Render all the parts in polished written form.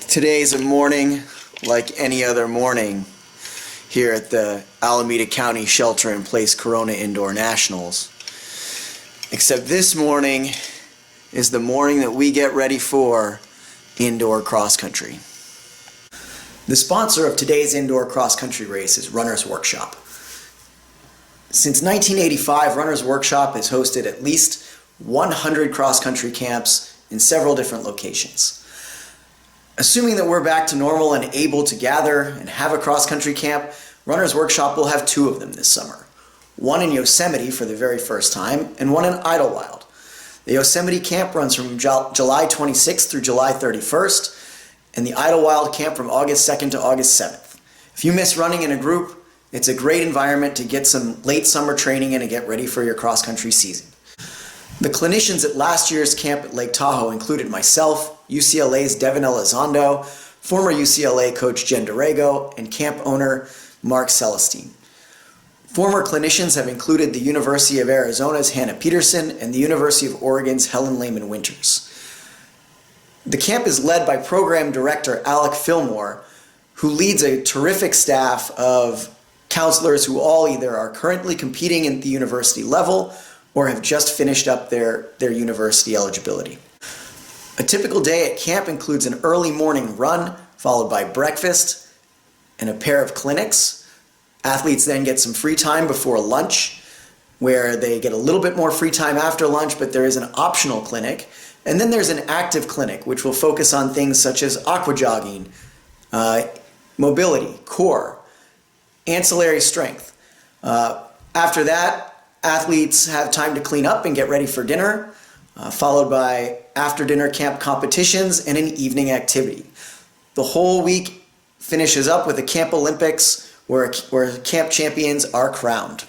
Today's a morning like any other morning here at the Alameda County Shelter-in-Place Corona Indoor Nationals. Except this morning is the morning that we get ready for indoor cross country. The sponsor of today's indoor cross country race is Runner's Workshop. Since 1985, Runner's Workshop has hosted at least 100 cross country camps in several different locations. Assuming that we're back to normal and able to gather and have a cross-country camp, Runner's Workshop will have 2 of them this summer. One in Yosemite for the very first time, and one in Idlewild. The Yosemite camp runs from July 26th through July 31st, and the Idlewild camp from August 2nd to August 7th. If you miss running in a group, it's a great environment to get some late summer training in and get ready for your cross-country season. The clinicians at last year's camp at Lake Tahoe included myself, UCLA's Devin Elizondo, former UCLA coach Jen Dorrego, and camp owner Mark Celestine. Former clinicians have included the University of Arizona's Hannah Peterson and the University of Oregon's Helen Lehman Winters. The camp is led by program director Alec Fillmore, who leads a terrific staff of counselors who all either are currently competing at the university level or have just finished up their university eligibility. A typical day at camp includes an early morning run, followed by breakfast and a pair of clinics. Athletes then get some free time before lunch, where they get a little bit more free time after lunch, but there is an optional clinic. And then there's an active clinic, which will focus on things such as aqua jogging, mobility, core, ancillary strength. After that, athletes have time to clean up and get ready for dinner, followed by after-dinner camp competitions and an evening activity. The whole week finishes up with a Camp Olympics where camp champions are crowned.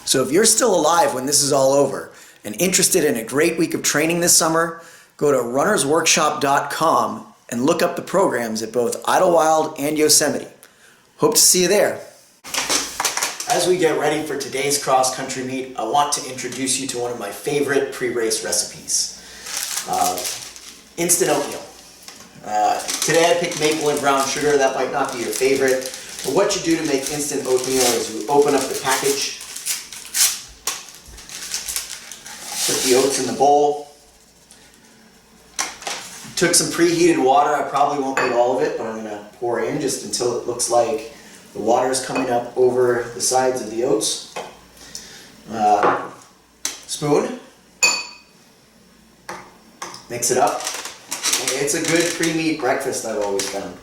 So if you're still alive when this is all over and interested in a great week of training this summer, go to runnersworkshop.com and look up the programs at both Idlewild and Yosemite. Hope to see you there. As we get ready for today's cross-country meet, I want to introduce you to one of my favorite pre-race recipes. Instant oatmeal. Today I picked maple and brown sugar. That might not be your favorite. But what you do to make instant oatmeal is you open up the package, put the oats in the bowl, took some preheated water. I probably won't need all of it, but I'm going to pour in just until it looks like the water is coming up over the sides of the oats. Spoon. Mix it up. It's a good pre-meet breakfast, I've always found.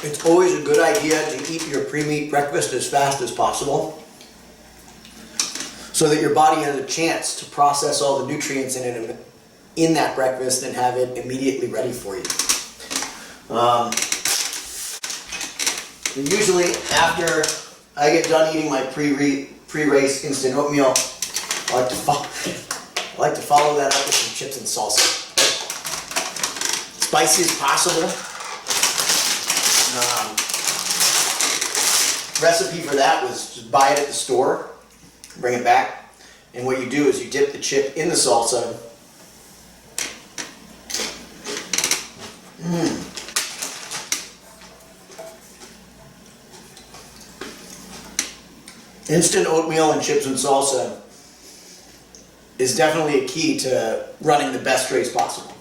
It's always a good idea to eat your pre-meet breakfast as fast as possible so that your body has a chance to process all the nutrients in that breakfast and have it immediately ready for you. Usually after I get done eating my pre-race instant oatmeal, I like to follow that up with some chips and salsa. Spicy as possible. Recipe for that was just buy it at the store, bring it back, and what you do is you dip the chip in the salsa. Instant oatmeal and chips and salsa is definitely a key to running the best race possible.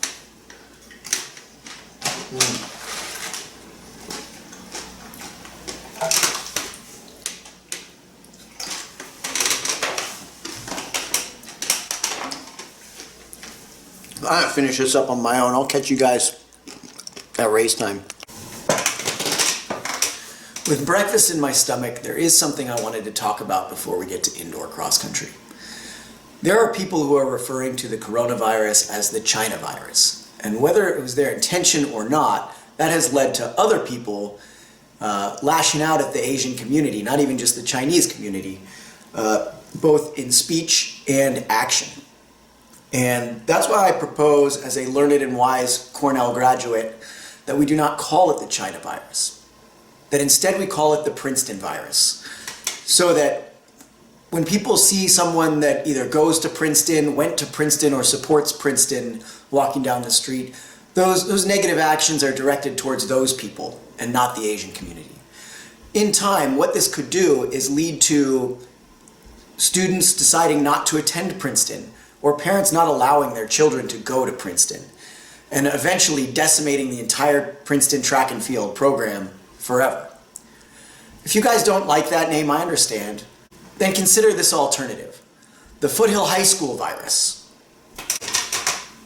I'm gonna finish this up on my own. I'll catch you guys at race time. With breakfast in my stomach, there is something I wanted to talk about before we get to indoor cross country. There are people who are referring to the coronavirus as the China virus. And whether it was their intention or not, that has led to other people lashing out at the Asian community, not even just the Chinese community, both in speech and action. And that's why I propose, as a learned and wise Cornell graduate, that we do not call it the China virus. That instead we call it the Princeton virus. So that when people see someone that either goes to Princeton, went to Princeton, or supports Princeton walking down the street, those negative actions are directed towards those people and not the Asian community. In time, what this could do is lead to students deciding not to attend Princeton, or parents not allowing their children to go to Princeton, and eventually decimating the entire Princeton track and field program forever. If you guys don't like that name, I understand. Then consider this alternative: the Foothill High School virus.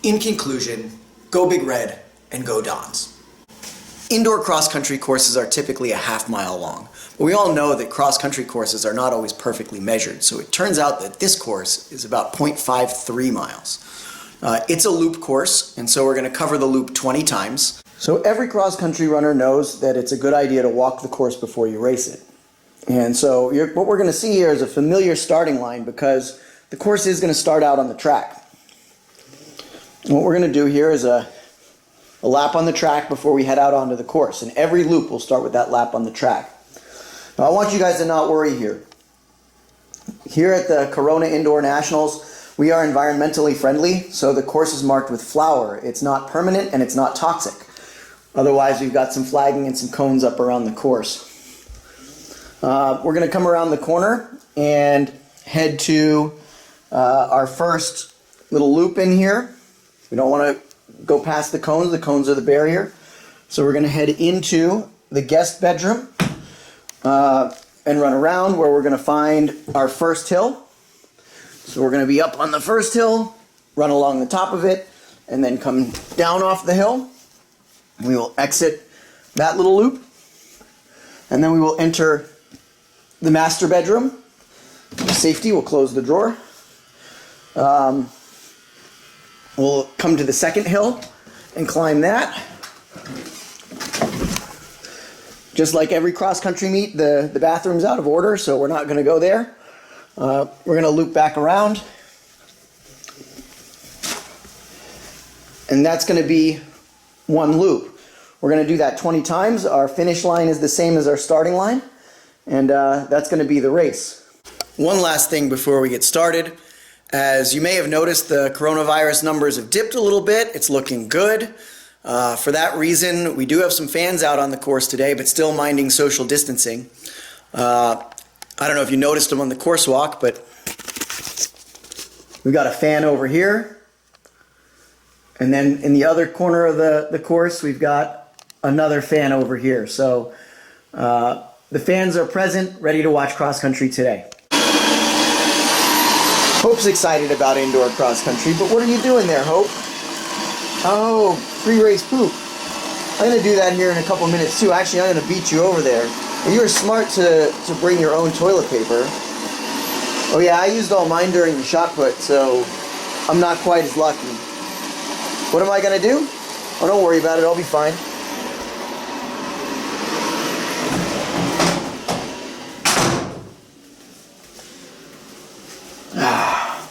In conclusion, go Big Red and go Dons. Indoor cross-country courses are typically a half-mile long, but we all know that cross-country courses are not always perfectly measured, so it turns out that this course is about 0.53 miles. It's a loop course, and so we're going to cover the loop 20 times. So every cross-country runner knows that it's a good idea to walk the course before you race it. And so what we're going to see here is a familiar starting line, because the course is going to start out on the track. And what we're going to do here is a lap on the track before we head out onto the course. And every loop will start with that lap on the track. Now I want you guys to not worry here. Here at the Corona Indoor Nationals, we are environmentally friendly, so the course is marked with flower. It's not permanent and it's not toxic. Otherwise, we've got some flagging and some cones up around the course. We're going to come around the corner and head to our first little loop in here. We don't want to go past the cones. The cones are the barrier. So we're going to head into the guest bedroom and run around where we're going to find our first hill. So we're going to be up on the first hill, run along the top of it, and then come down off the hill. We will exit that little loop, and then we will enter the master bedroom. For safety, we'll close the drawer. We'll come to the second hill and climb that. Just like every cross-country meet, the bathroom's out of order, so we're not going to go there. We're going to loop back around. And that's going to be one loop. We're going to do that 20 times. Our finish line is the same as our starting line. And that's going to be the race. One last thing before we get started. As you may have noticed, the coronavirus numbers have dipped a little bit. It's looking good. For that reason, we do have some fans out on the course today, but still minding social distancing. I don't know if you noticed them on the course walk, but we've got a fan over here. And then in the other corner of the course, we've got another fan over here. So the fans are present, ready to watch cross country today. Hope's excited about indoor cross country, but what are you doing there, Hope? Oh, pre-race poop. I'm going to do that here in a couple minutes too. Actually, I'm going to beat you over there. You were smart to bring your own toilet paper. Oh yeah, I used all mine during the shot put, so I'm not quite as lucky. What am I going to do? Oh, don't worry about it. I'll be fine.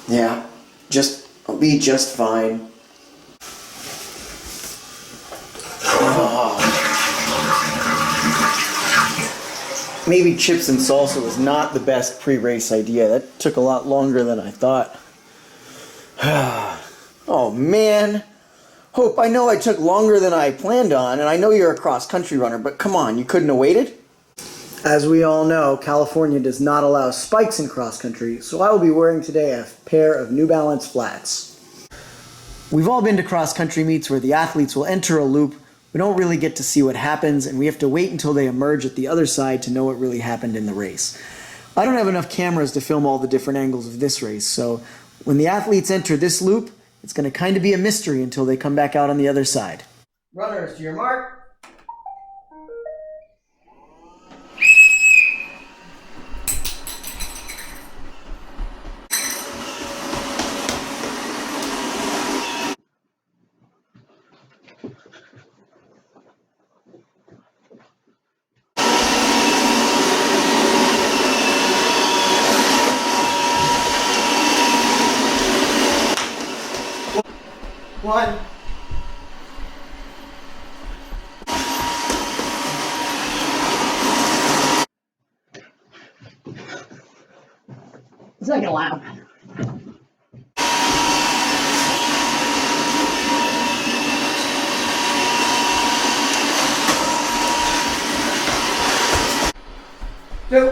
Yeah, I'll be just fine. Maybe chips and salsa was not the best pre-race idea. That took a lot longer than I thought. Oh man. Hope, I know I took longer than I planned on, and I know you're a cross-country runner, but come on, you couldn't have waited? As we all know, California does not allow spikes in cross country, so I will be wearing today a pair of New Balance flats. We've all been to cross country meets where the athletes will enter a loop. We don't really get to see what happens, and we have to wait until they emerge at the other side to know what really happened in the race. I don't have enough cameras to film all the different angles of this race, so when the athletes enter this loop, it's going to kind of be a mystery until they come back out on the other side. Runners, to your mark. One. Second lap. Two.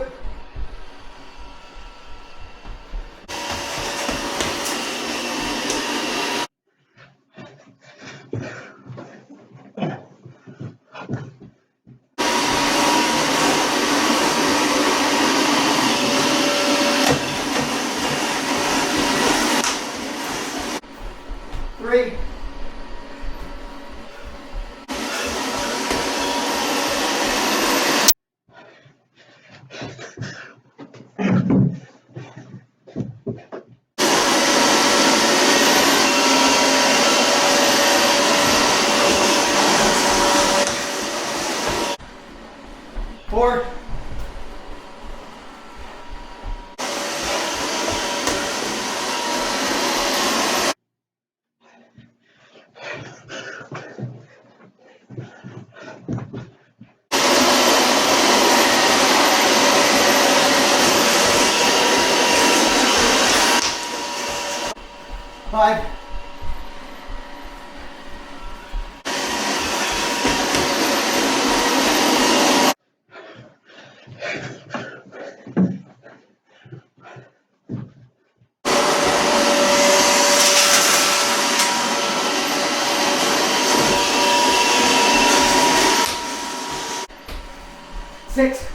Three. Four. Five. Six.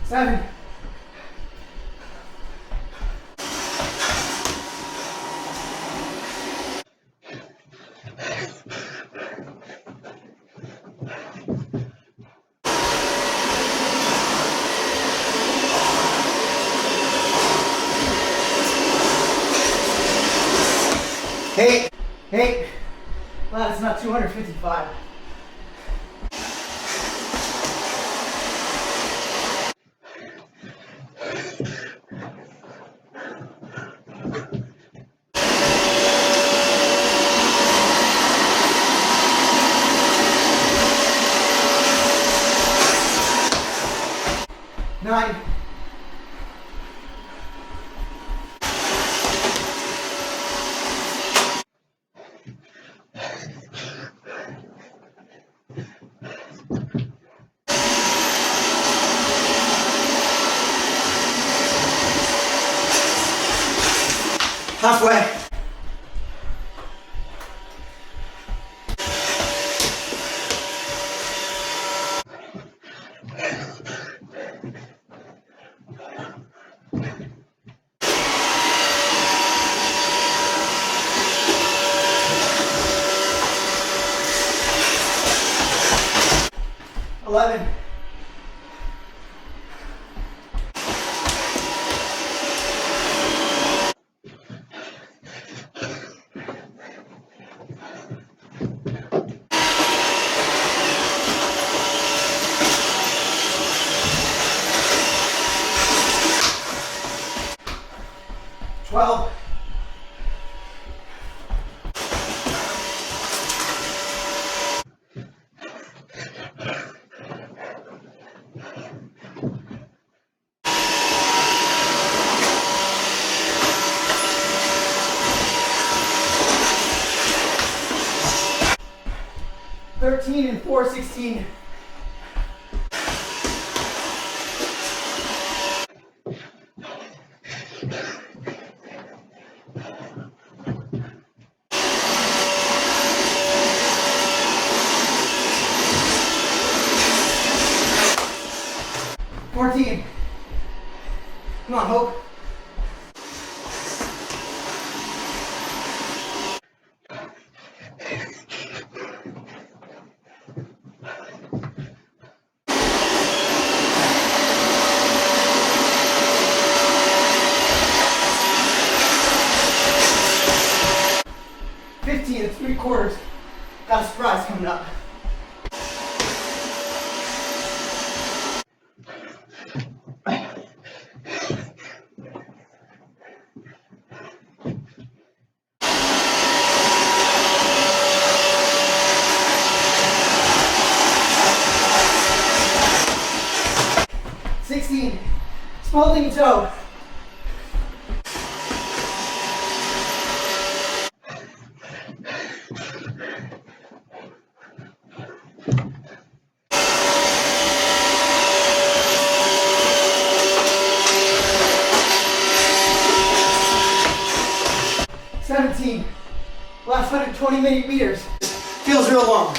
Seven. Eight. Eight. Well, that's not 255. Nine. Halfway. Eleven. 13 and 4:16. Come on, Hope. It's 3/4. Got a surprise coming up. Spalding toe. Last 120 meters. Feels real long.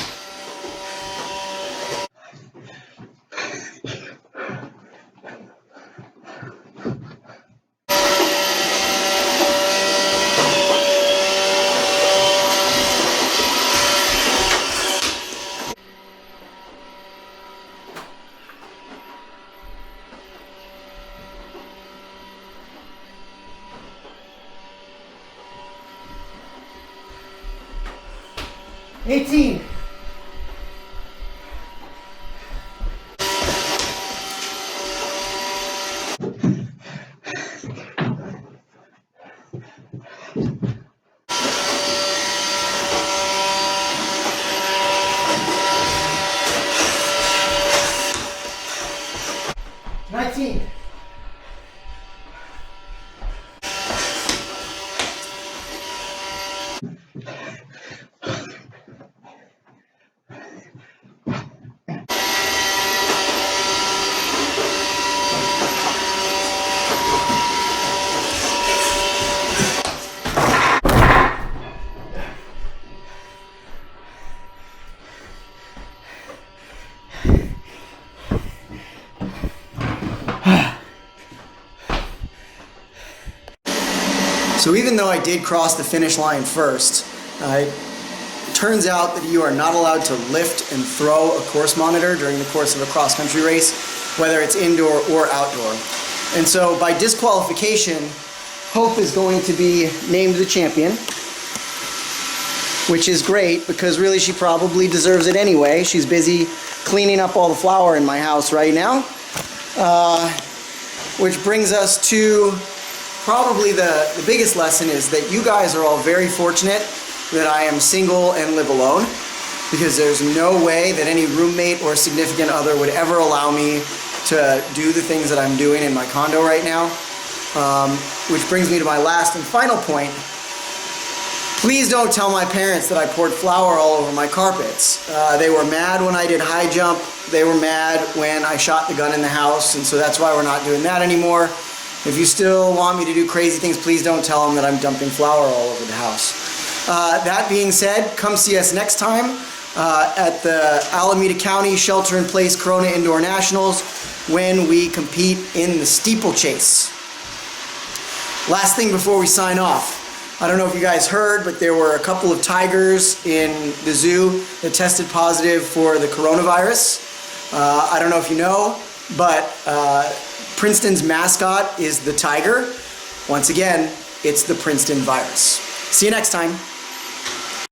$18. $19. So even though I did cross the finish line first, it turns out that you are not allowed to lift and throw a course monitor during the course of a cross-country race, whether it's indoor or outdoor. And so by disqualification, Hope is going to be named the champion, which is great because really she probably deserves it anyway. She's busy cleaning up all the flour in my house right now. Which brings us to probably the biggest lesson is that you guys are all very fortunate that I am single and live alone, because there's no way that any roommate or significant other would ever allow me to do the things that I'm doing in my condo right now. Which brings me to my last and final point. Please don't tell my parents that I poured flour all over my carpets. They were mad when I did high jump. They were mad when I shot the gun in the house, and so that's why we're not doing that anymore. If you still want me to do crazy things, please don't tell them that I'm dumping flour all over the house. That being said, come see us next time at the Alameda County Shelter-in-Place Corona Indoor Nationals when we compete in the steeplechase. Last thing before we sign off. I don't know if you guys heard, but there were a couple of tigers in the zoo that tested positive for the coronavirus. I don't know if you know, but Princeton's mascot is the tiger. Once again, it's the Princeton virus. See you next time.